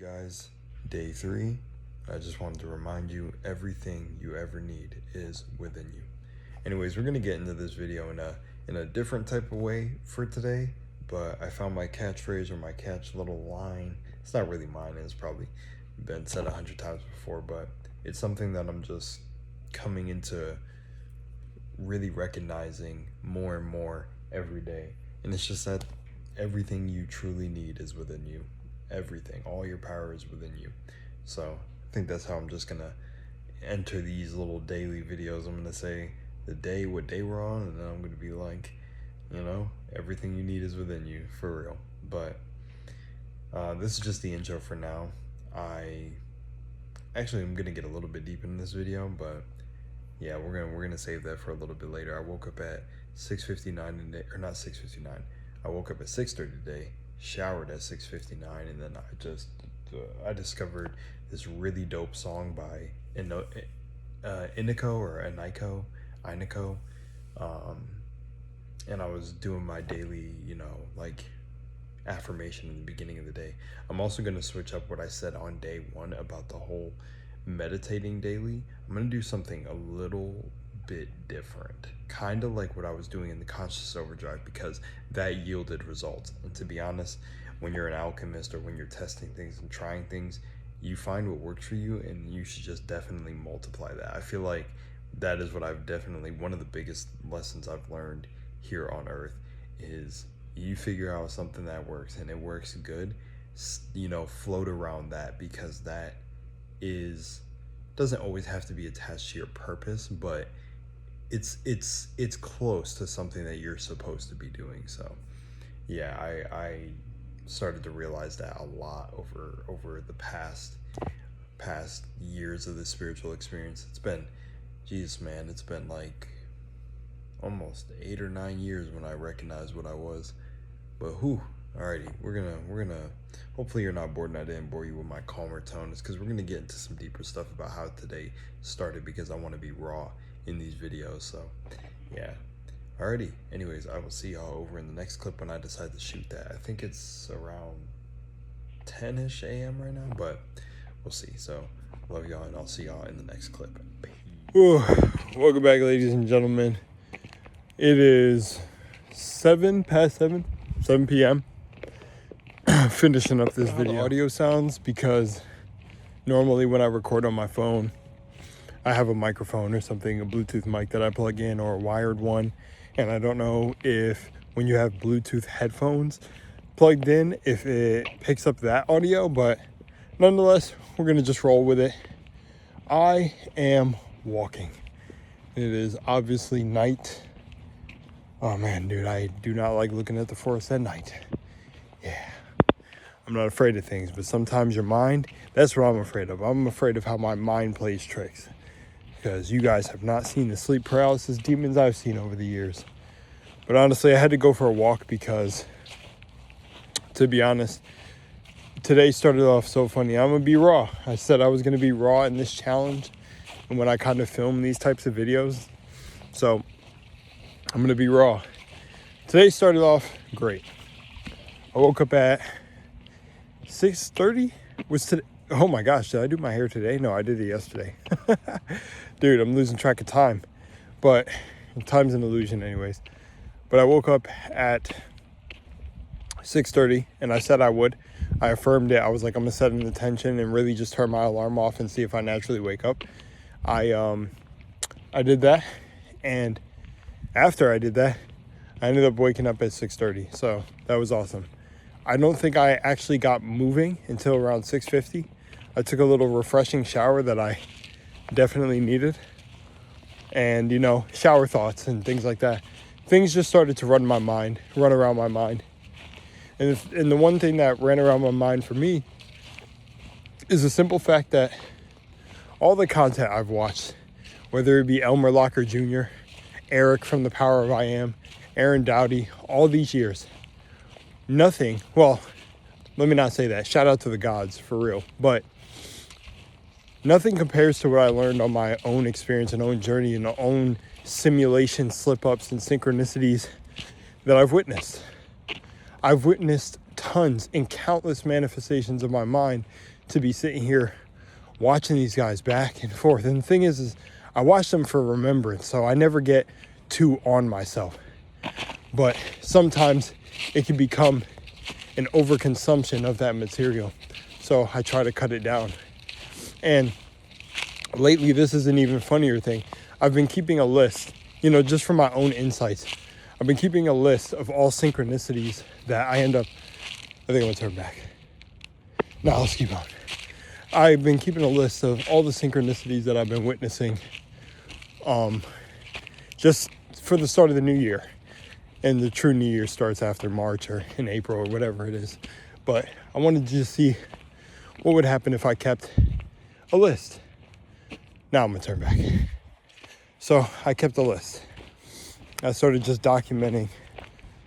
guys, day 3. I just wanted to remind you everything you ever need is within you. Anyways, we're gonna get into this video in a different type of way for today, but I found my catchphrase or my catch little line. It's not really mine, it's probably been said 100 times before, but it's something that I'm just coming into really recognizing more and more every day. And it's just that everything you truly need is within you. Everything, all your power is within you. So I think that's how I'm just gonna enter these little daily videos. I'm gonna say the day, what day we're on, and then I'm gonna be like, everything you need is within you, for real. But this is just the intro for now. I'm gonna get a little bit deep in this video, but yeah, we're gonna save that for a little bit later. I woke up at 6:59 today, or not 6:59. I woke up at 6:30 today, showered at 6:59, and then I discovered this really dope song by Iniko or Iniko, and I was doing my daily, affirmation in the beginning of the day. I'm also going to switch up what I said on day 1 about the whole meditating daily. I'm going to do something a little bit different, kind of like what I was doing in the conscious overdrive, because that yielded results. And to be honest, when you're an alchemist or when you're testing things and trying things, you find what works for you, and you should just definitely multiply that. I feel like that is what one of the biggest lessons I've learned here on earth is you figure out something that works and it works good, float around that, because that doesn't always have to be attached to your purpose, but it's close to something that you're supposed to be doing. So yeah, I started to realize that a lot over the past years of the spiritual experience. It's been like almost 8 or 9 years when I recognized what I was. But alrighty, we're gonna hopefully you're not bored and I didn't bore you with my calmer tone. It's because we're gonna get into some deeper stuff about how today started, because I want to be raw in these videos. So yeah, alrighty. Anyways, I will see y'all over in the next clip when I decide to shoot that. I think it's around 10ish a.m. right now, but we'll see. So love y'all, and I'll see y'all in the next clip. Welcome back, ladies and gentlemen. It is 7 p.m. Finishing up this video. Audio sounds, because normally when I record on my phone, I have a microphone or something, a Bluetooth mic that I plug in, or a wired one. And I don't know if when you have Bluetooth headphones plugged in, if it picks up that audio, but nonetheless, we're gonna just roll with it. I am walking. It is obviously night. Oh man, dude, I do not like looking at the forest at night. Yeah, I'm not afraid of things, but sometimes your mind, that's what I'm afraid of. I'm afraid of how my mind plays tricks, because you guys have not seen the sleep paralysis demons I've seen over the years. But honestly, I had to go for a walk because, to be honest, today started off so funny. I'm gonna be raw. I said I was gonna be raw in this challenge, and when I kind of film these types of videos, so I'm gonna be raw. Today started off great. I woke up at 6:30. Oh my gosh, did I do my hair today? No, I did it yesterday. Dude, I'm losing track of time. But time's an illusion anyways. But I woke up at 6:30, and I said I would. I affirmed it. I was like, I'm gonna set an intention and really just turn my alarm off and see if I naturally wake up. I did that, and after I did that, I ended up waking up at 6:30. So that was awesome. I don't think I actually got moving until around 6:50. I took a little refreshing shower that I definitely needed. And, shower thoughts and things like that. Things just started to run around my mind. And the one thing that ran around my mind for me is the simple fact that all the content I've watched, whether it be Elmer Locker Jr., Eric from The Power of I Am, Aaron Doughty, all these years, nothing, well, let me not say that. Shout out to the gods, for real. But nothing compares to what I learned on my own experience and own journey and own simulation slip-ups and synchronicities that I've witnessed. I've witnessed tons and countless manifestations of my mind to be sitting here watching these guys back and forth. And the thing is I watch them for remembrance, so I never get too on myself. But sometimes it can become an overconsumption of that material. So I try to cut it down. And lately, this is an even funnier thing. I've been keeping a list, just from my own insights. I've been keeping a list of all synchronicities that I end up, I think I'm gonna turn back. No, let's keep on. I've been keeping a list of all the synchronicities that I've been witnessing just for the start of the new year. And the true new year starts after March or in April or whatever it is. But I wanted to just see what would happen if I kept a list. Now I'm gonna turn back. So I kept a list. I started just documenting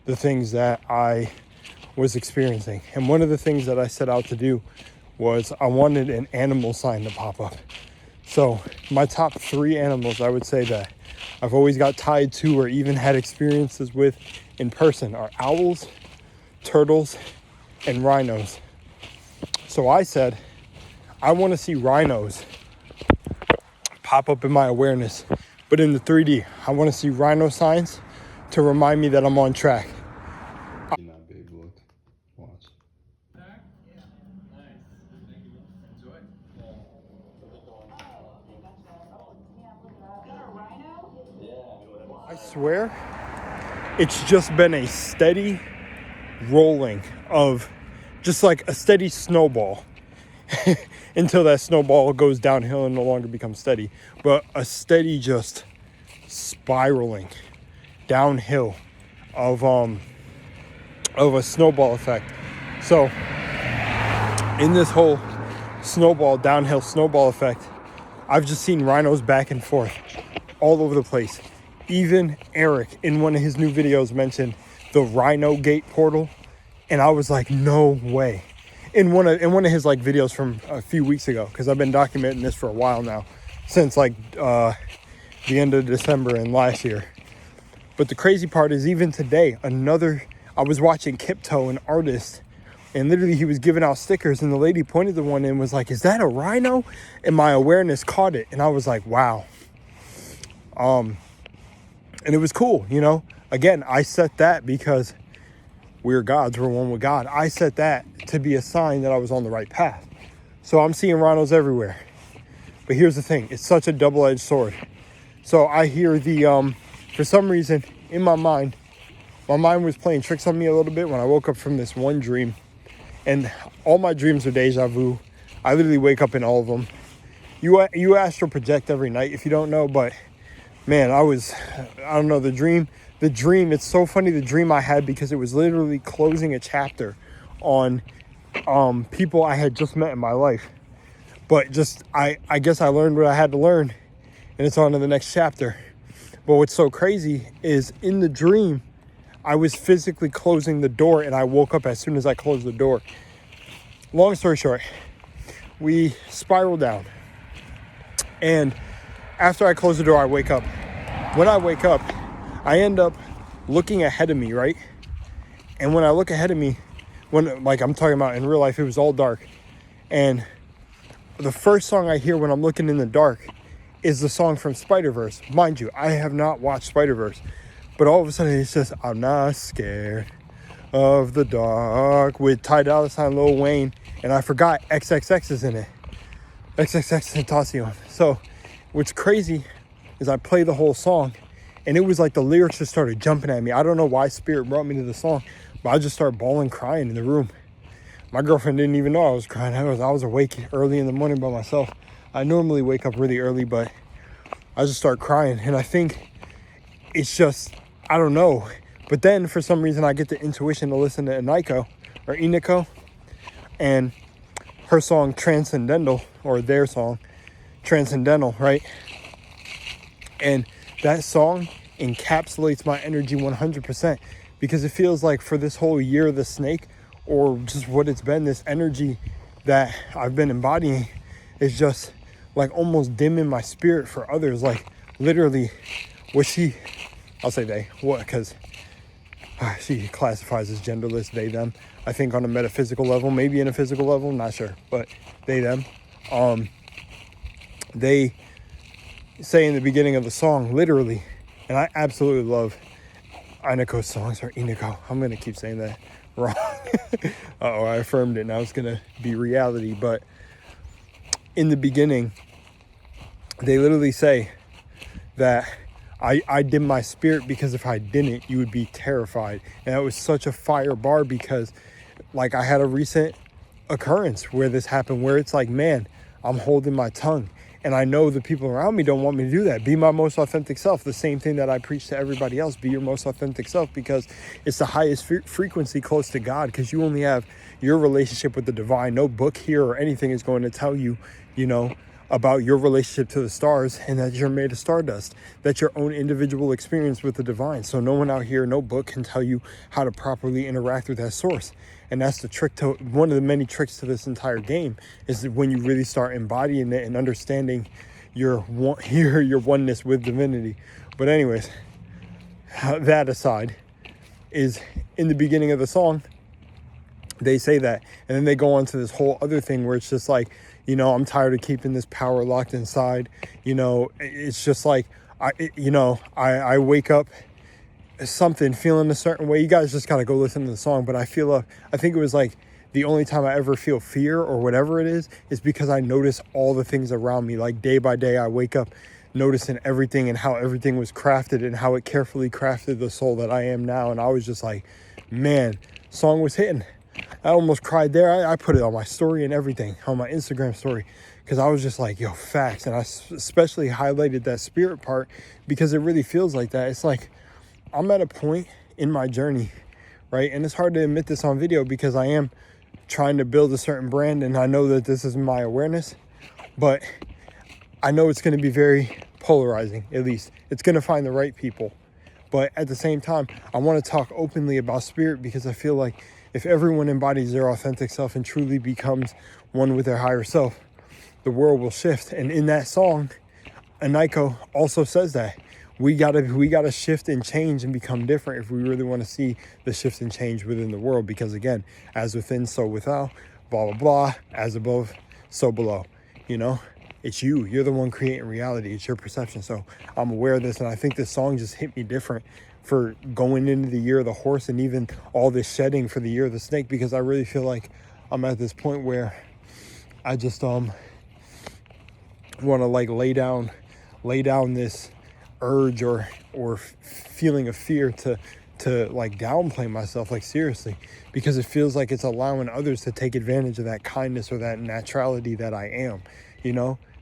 the things that I was experiencing. And one of the things that I set out to do was I wanted an animal sign to pop up. So my top 3 animals I would say that I've always got tied to or even had experiences with in person are owls, turtles, and rhinos. So I said, I want to see rhinos pop up in my awareness, but in the 3D. I want to see rhino signs to remind me that I'm on track. Not big, look. Watch. I swear, it's just been a steady rolling of just like a steady snowball until that snowball goes downhill and no longer becomes steady, but a steady just spiraling downhill of a snowball effect. So in this whole downhill snowball effect, I've just seen rhinos back and forth all over the place. Even Eric in one of his new videos mentioned the Rhino Gate portal, and I was like, no way. In one of his like videos from a few weeks ago, because I've been documenting this for a while now, since like the end of December and last year. But the crazy part is even today, I was watching Kipto, an artist, and literally he was giving out stickers, and the lady pointed to one and was like, is that a rhino? And my awareness caught it, and I was like, wow. And it was cool, Again, I set that because we're gods, we're one with God. I set that to be a sign that I was on the right path. So I'm seeing rhinos everywhere. But here's the thing, it's such a double-edged sword. So I hear for some reason, in my mind was playing tricks on me a little bit when I woke up from this one dream. And all my dreams are deja vu. I literally wake up in all of them. You astral project every night if you don't know, but man, I don't know, the dream, it's so funny, the dream I had, because it was literally closing a chapter on people I had just met in my life. But just, I guess I learned what I had to learn, and it's on to the next chapter. But what's so crazy is in the dream, I was physically closing the door, and I woke up as soon as I closed the door. Long story short, we spiral down. And after I close the door, I wake up. When I wake up, I end up looking ahead of me, right? And when I look ahead of me, like I'm talking about in real life, it was all dark. And the first song I hear when I'm looking in the dark is the song from Spider-Verse. Mind you, I have not watched Spider-Verse. But all of a sudden, it's just, I'm not scared of the dark, with Ty Dolla $ign, Lil Wayne. And I forgot XXX is in it. XXXTentacion. So what's crazy is I play the whole song, and it was like the lyrics just started jumping at me. I don't know why Spirit brought me to the song, but I just started bawling, crying in the room. My girlfriend didn't even know I was crying. I was awake early in the morning by myself. I normally wake up really early, but I just start crying. And I think it's just, I don't know. But then for some reason I get the intuition to listen to Iniko, and her song Transcendental, or their song Transcendental, right? And that song encapsulates my energy 100%, because it feels like for this whole year of the snake, or just what it's been, this energy that I've been embodying is just like almost dimming my spirit for others. Like literally I'll say they, what, because she classifies as genderless, they, them. I think on a metaphysical level, maybe in a physical level, not sure, but they, them, they say in the beginning of the song, literally, and I absolutely love Inako's songs, or Inako. I'm going to keep saying that wrong. Uh-oh, I affirmed it. Now it's going to be reality. But in the beginning, they literally say that I dim my spirit because if I didn't, you would be terrified. And that was such a fire bar because, like, I had a recent occurrence where this happened, where it's like, man, I'm holding my tongue. And I know the people around me don't want me to do that. Be my most authentic self. The same thing that I preach to everybody else. Be your most authentic self, because it's the highest frequency close to God, because you only have your relationship with the divine. No book here or anything is going to tell you, about your relationship to the stars, and that you're made of stardust. That's your own individual experience with the divine. So no one out here, no book can tell you how to properly interact with that source. And that's the trick to, one of the many tricks to this entire game, is that when you really start embodying it and understanding your oneness with divinity. But anyways, that aside, is in the beginning of the song, they say that, and then they go on to this whole other thing where it's just like, I'm tired of keeping this power locked inside. It's just like, I wake up something feeling a certain way. You guys just gotta go listen to the song. But I think it was like the only time I ever feel fear or whatever it is because I notice all the things around me. Like day by day, I wake up noticing everything and how everything was crafted and how it carefully crafted the soul that I am now. And I was just like, man, song was hitting. I almost cried there. I put it on my story and everything, on my Instagram story, because I was just like, yo, facts. And I especially highlighted that spirit part because it really feels like that. It's like I'm at a point in my journey, right? And it's hard to admit this on video because I am trying to build a certain brand, and I know that this is my awareness, but I know it's going to be very polarizing. At least it's going to find the right people. But at the same time, I want to talk openly about spirit because I feel like if everyone embodies their authentic self and truly becomes one with their higher self, the world will shift. And in that song, Inako also says that we gotta shift and change and become different if we really want to see the shift and change within the world. Because again, as within, so without, blah, blah, blah, as above, so below. It's you're the one creating reality. It's your perception. So I'm aware of this, and I think this song just hit me different for going into the year of the horse and even all this shedding for the year of the snake, because I really feel like I'm at this point where I just want to like lay down this urge or feeling of fear to like downplay myself, like seriously, because it feels like it's allowing others to take advantage of that kindness or that naturality that I am,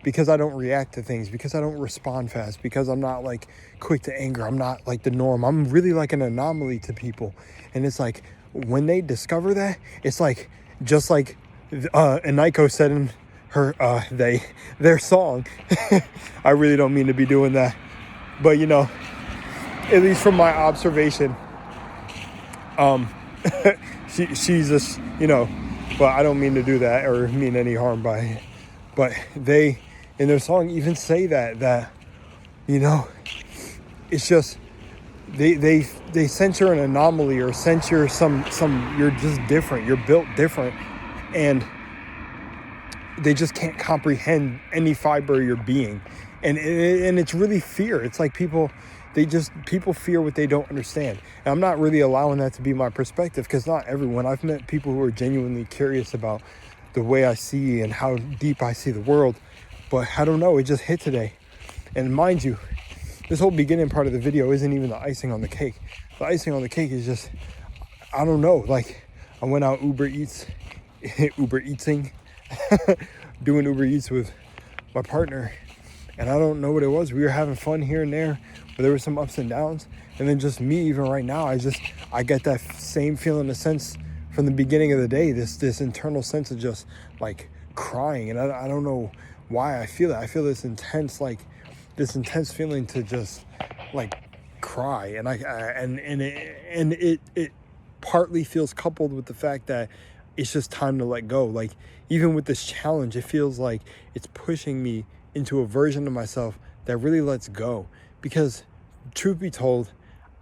because I don't react to things, because I don't respond fast, because I'm not like quick to anger. I'm not like the norm. I'm really like an anomaly to people. And it's like when they discover that, it's like just like Inako said in her their song. I really don't mean to be doing that, but at least from my observation, she's just but I don't mean to do that or mean any harm by it. But they, in their song, even say that it's just they sense you're an anomaly or sense you're some you're just different. You're built different, and they just can't comprehend any fiber of your being, and it's really fear. It's like people fear what they don't understand. And I'm not really allowing that to be my perspective, because not everyone. I've met people who are genuinely curious about the way I see and how deep I see the world, but I don't know, it just hit today. And mind you, this whole beginning part of the video isn't even the icing on the cake. The icing on the cake is just, I don't know, like I went out Uber Eating, doing Uber Eats with my partner, and I don't know what it was. We were having fun here and there, but there were some ups and downs. And then just me, even right now, I get that same feeling, a sense from the beginning of the day, this internal sense of just like crying. And I don't know why I feel that. I feel this intense feeling to just like cry. And it partly feels coupled with the fact that it's just time to let go. Like even with this challenge, it feels like it's pushing me into a version of myself that really lets go. Because truth be told,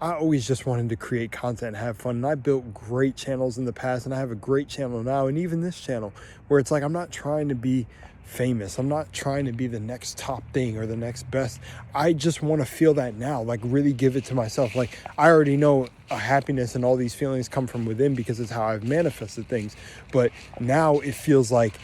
I always just wanted to create content and have fun. And I built great channels in the past, and I have a great channel now, and even this channel, where it's like I'm not trying to be famous. I'm not trying to be the next top thing or the next best. I just want to feel that now, like really give it to myself. Like I already know happiness and all these feelings come from within because it's how I've manifested things. But now it feels like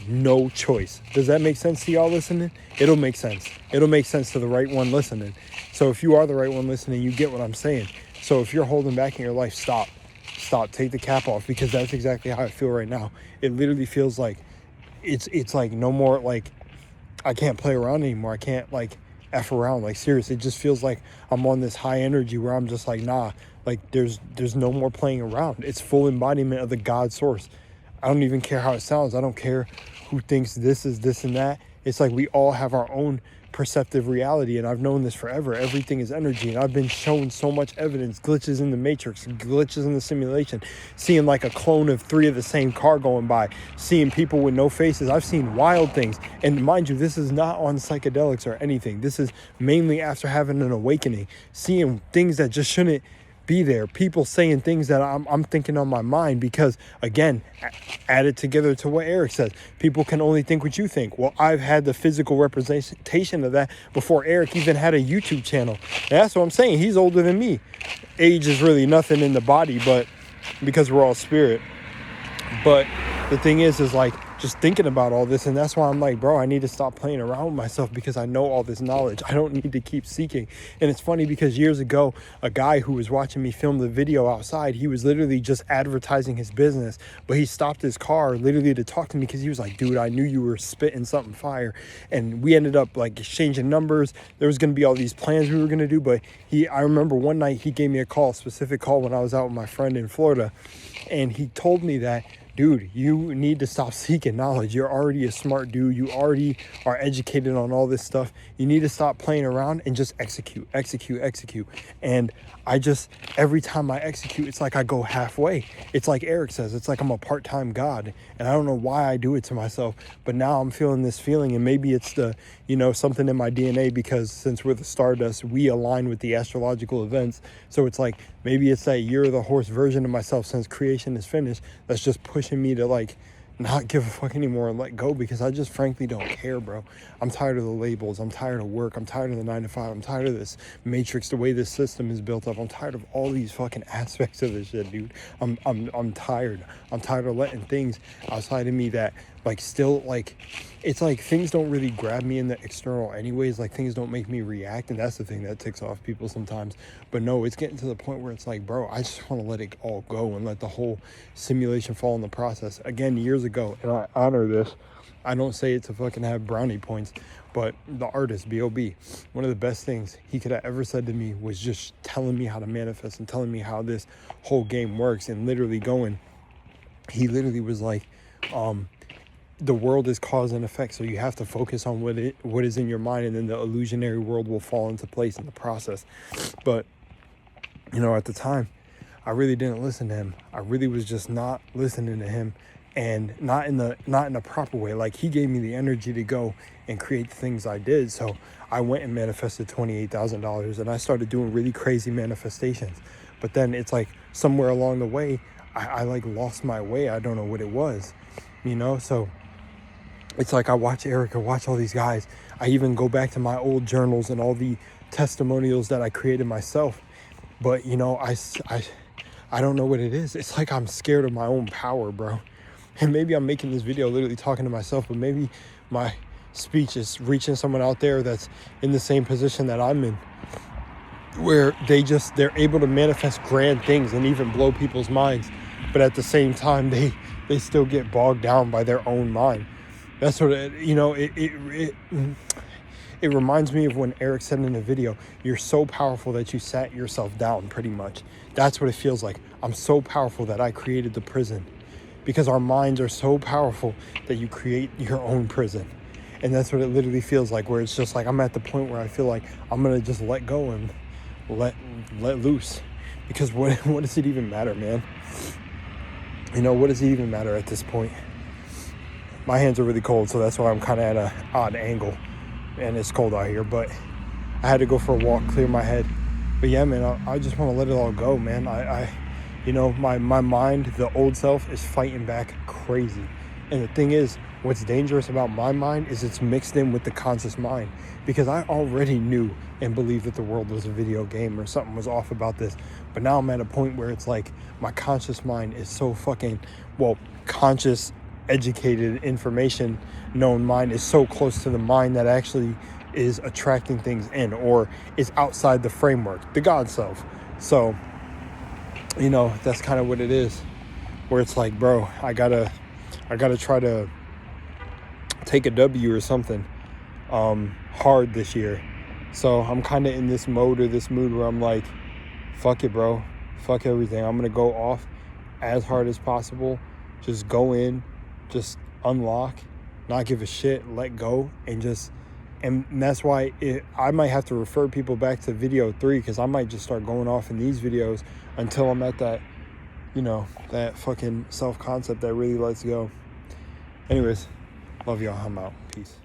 no choice. Does that make sense to y'all listening? It'll make sense. It'll make sense to the right one listening. So if you are the right one listening, you get what I'm saying. So if you're holding back in your life, stop, take the cap off, because that's exactly how I feel right now. It literally feels like it's like no more, like I can't play around anymore. I can't like F around. Like seriously, it just feels like I'm on this high energy where I'm just like, nah, like there's no more playing around. It's full embodiment of the God source. I don't even care how it sounds. I don't care who thinks this is this and that. It's like we all have our own perceptive reality, and I've known this forever. Everything is energy, and I've been shown so much evidence, glitches in the matrix, glitches in the simulation, seeing like a clone of 3 of the same car going by, seeing people with no faces. I've seen wild things, and mind you, this is not on psychedelics or anything. This is mainly after having an awakening, seeing things that just shouldn't be there, people saying things that I'm thinking on my mind, because again, add it together to what Eric says, people can only think what you think. Well, I've had the physical representation of that before Eric even had a YouTube channel. And that's what I'm saying. He's older than me. Age is really nothing in the body, but because we're all spirit. But the thing is like just thinking about all this, and that's why I'm like, bro, I need to stop playing around with myself, because I know all this knowledge. I don't need to keep seeking. And it's funny because years ago, a guy who was watching me film the video outside, he was literally just advertising his business, but he stopped his car literally to talk to me, because he was like, dude, I knew you were spitting something fire. And we ended up like exchanging numbers. There was going to be all these plans we were going to do, but I remember one night he gave me a specific call when I was out with my friend in Florida, and he told me that, dude, you need to stop seeking knowledge. You're already a smart dude. You already are educated on all this stuff. You need to stop playing around and just execute. And every time I execute, it's like I go halfway. It's like Eric says, it's like I'm a part-time God. And I don't know why I do it to myself, but now I'm feeling this feeling, and maybe it's the, something in my DNA, because since we're the Stardust, we align with the astrological events. So it's like, maybe it's that year of the horse version of myself since creation is finished that's just pushing me to like not give a fuck anymore and let go, because I just frankly don't care, bro. I'm tired of the labels. I'm tired of work. I'm tired of the 9 to 5. I'm tired of this matrix, the way this system is built up. I'm tired of all these fucking aspects of this shit, dude. I'm tired. I'm tired of letting things outside of me that like still like, it's like things don't really grab me in the external anyways. Like things don't make me react, and that's the thing that ticks off people sometimes. But no, it's getting to the point where it's like, bro, I just want to let it all go and let the whole simulation fall in the process. Again, years ago, and I honor this, I don't say it to fucking have brownie points, but the artist B.O.B., one of the best things he could have ever said to me was just telling me how to manifest and telling me how this whole game works, and literally he literally was like, the world is cause and effect, so you have to focus on what is in your mind, and then the illusionary world will fall into place in the process. But at the time, I really didn't listen to him. I really was just not listening to him, and not in the proper way. Like, he gave me the energy to go and create the things I did. So I went and manifested $28,000, and I started doing really crazy manifestations. But then it's like somewhere along the way, I like lost my way. I don't know what it was, so it's like I watch Eric, I watch all these guys. I even go back to my old journals and all the testimonials that I created myself. But, I don't know what it is. It's like I'm scared of my own power, bro. And maybe I'm making this video literally talking to myself, but maybe my speech is reaching someone out there that's in the same position that I'm in, where they're able to manifest grand things and even blow people's minds. But at the same time, they still get bogged down by their own mind. That's what it reminds me of when Eric said in the video, you're so powerful that you sat yourself down, pretty much. That's what it feels like. I'm so powerful that I created the prison, because our minds are so powerful that you create your own prison. And that's what it literally feels like, where it's just like I'm at the point where I feel like I'm going to just let go and let loose. Because what does it even matter, man? What does it even matter at this point? My hands are really cold, so that's why I'm kind of at an odd angle, and it's cold out here. But I had to go for a walk, clear my head, But yeah, man, I just want to let it all go, man. You know, my mind, the old self, is fighting back crazy. And the thing is, what's dangerous about my mind is it's mixed in with the conscious mind, because I already knew and believed that the world was a video game or something was off about this. But now I'm at a point where it's like my conscious mind is so fucking, well, conscious, educated, information known mind is so close to the mind that actually is attracting things in, or is outside the framework, the God self. So, you know, that's kind of what it is, where it's like, bro, I gotta try to take a W or something hard this year. So I'm kind of in this mode or this mood where I'm like, fuck it, bro, fuck everything. I'm gonna go off as hard as possible, just go in, just unlock, not give a shit, let go, and that's why I might have to refer people back to video 3, because I might just start going off in these videos until I'm at that, you know, that fucking self-concept that really lets go. Anyways, love y'all. I'm out. Peace.